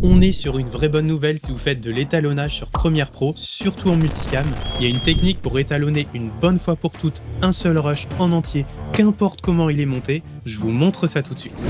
On est sur une vraie bonne nouvelle si vous faites de l'étalonnage sur Premiere Pro, surtout en multicam. Il y a une technique pour étalonner une bonne fois pour toutes un seul rush en entier, qu'importe comment il est monté. Je vous montre ça tout de suite.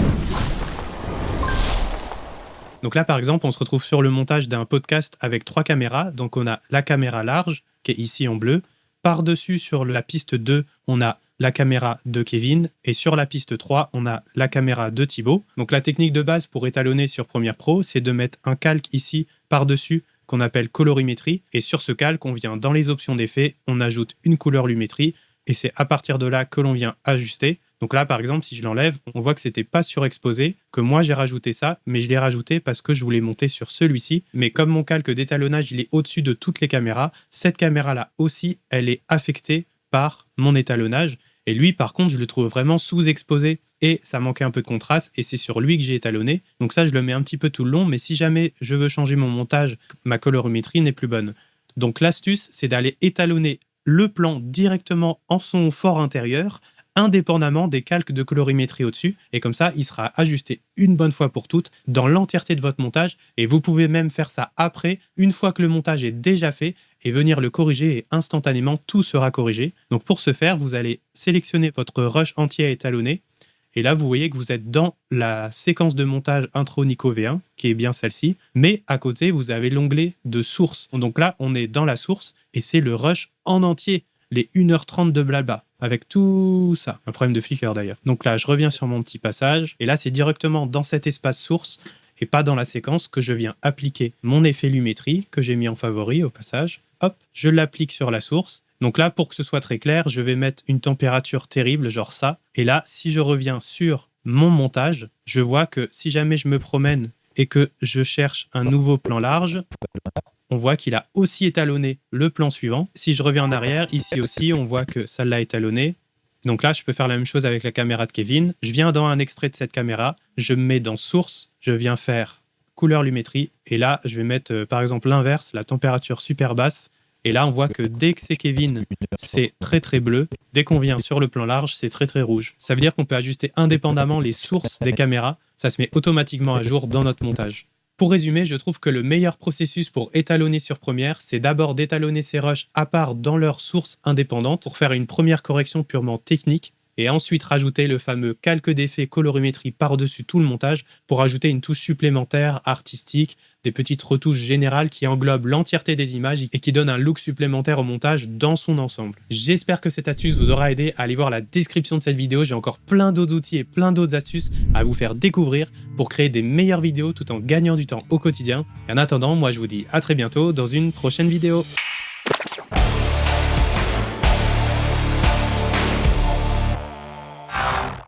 Donc là, par exemple, on se retrouve sur le montage d'un podcast avec 3 caméras. Donc on a la caméra large, qui est ici en bleu. Par-dessus, sur la piste 2, on a la caméra de Kevin. Et sur la piste 3, on a la caméra de Thibaut. Donc la technique de base pour étalonner sur Premiere Pro, c'est de mettre un calque ici par-dessus qu'on appelle colorimétrie. Et sur ce calque, on vient dans les options d'effet, on ajoute une couleur lumétrie. Et c'est à partir de là que l'on vient ajuster. Donc là, par exemple, si je l'enlève, on voit que c'était pas surexposé, que moi j'ai rajouté ça, mais je l'ai rajouté parce que je voulais monter sur celui-ci. Mais comme mon calque d'étalonnage, il est au-dessus de toutes les caméras, cette caméra-là aussi, elle est affectée par mon étalonnage. Et lui, par contre, je le trouve vraiment sous-exposé et ça manquait un peu de contraste et c'est sur lui que j'ai étalonné. Donc ça, je le mets un petit peu tout le long, mais si jamais je veux changer mon montage, ma colorimétrie n'est plus bonne. Donc l'astuce, c'est d'aller étalonner le plan directement en son fort intérieur, indépendamment des calques de colorimétrie au-dessus, et comme ça, il sera ajusté une bonne fois pour toutes dans l'entièreté de votre montage, et vous pouvez même faire ça après, une fois que le montage est déjà fait, et venir le corriger, et instantanément, tout sera corrigé. Donc pour ce faire, vous allez sélectionner votre rush entier à étalonner, et là, vous voyez que vous êtes dans la séquence de montage intro Nico V1, qui est bien celle-ci, mais à côté, vous avez l'onglet de source. Donc là, on est dans la source, et c'est le rush en entier, les 1h30 de blabla, avec tout ça. Un problème de flicker d'ailleurs. Donc là, je reviens sur mon petit passage, et là, c'est directement dans cet espace source, et pas dans la séquence, que je viens appliquer mon effet lumétrie, que j'ai mis en favori au passage. Hop, je l'applique sur la source. Donc là, pour que ce soit très clair, je vais mettre une température terrible, genre ça. Et là, si je reviens sur mon montage, je vois que si jamais je me promène et que je cherche un nouveau plan large, on voit qu'il a aussi étalonné le plan suivant. Si je reviens en arrière, ici aussi, on voit que ça l'a étalonné. Donc là, je peux faire la même chose avec la caméra de Kevin. Je viens dans un extrait de cette caméra, je me mets dans source, je viens faire couleur lumétrie, et là, je vais mettre par exemple l'inverse, la température super basse. Et là, on voit que dès que c'est Kevin, c'est très très bleu. Dès qu'on vient sur le plan large, c'est très très rouge. Ça veut dire qu'on peut ajuster indépendamment les sources des caméras. Ça se met automatiquement à jour dans notre montage. Pour résumer, je trouve que le meilleur processus pour étalonner sur Premiere, c'est d'abord d'étalonner ces rushs à part dans leur source indépendante pour faire une première correction purement technique et ensuite rajouter le fameux calque d'effet colorimétrie par-dessus tout le montage pour ajouter une touche supplémentaire artistique, des petites retouches générales qui englobent l'entièreté des images et qui donnent un look supplémentaire au montage dans son ensemble. J'espère que cette astuce vous aura aidé à aller voir la description de cette vidéo. J'ai encore plein d'autres outils et plein d'autres astuces à vous faire découvrir pour créer des meilleures vidéos tout en gagnant du temps au quotidien. Et en attendant, moi je vous dis à très bientôt dans une prochaine vidéo.